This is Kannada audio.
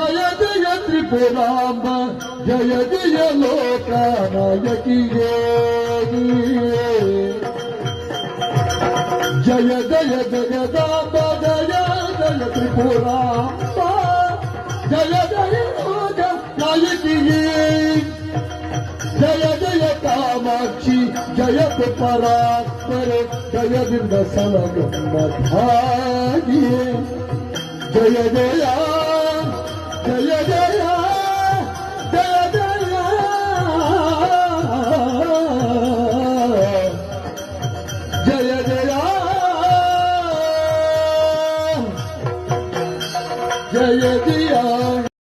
ಜಯ ಜಯ ತ್ರಿಪುರಾಂಬ ಜಯ ಜಯ ಲೋಕನಾಯಕಿಯೇ ಜಯ ಜಯ ಜಗದಾಂಬ ಜಯ ಜಯ ತ್ರಿಪುರಾಂಬ ಜಯ ಜಯ ಲೋಕನಾಯಕಿಯೇ ಜಯ ಜಯ ಕಾಮಾಕ್ಷಿ ಜಯತ ಪರಾತ್ಪರ ಜಯದಿಂದ ಸಲಗಮ್ಮ ಭಾಗಿಯೇ ಜಯ ಜಯ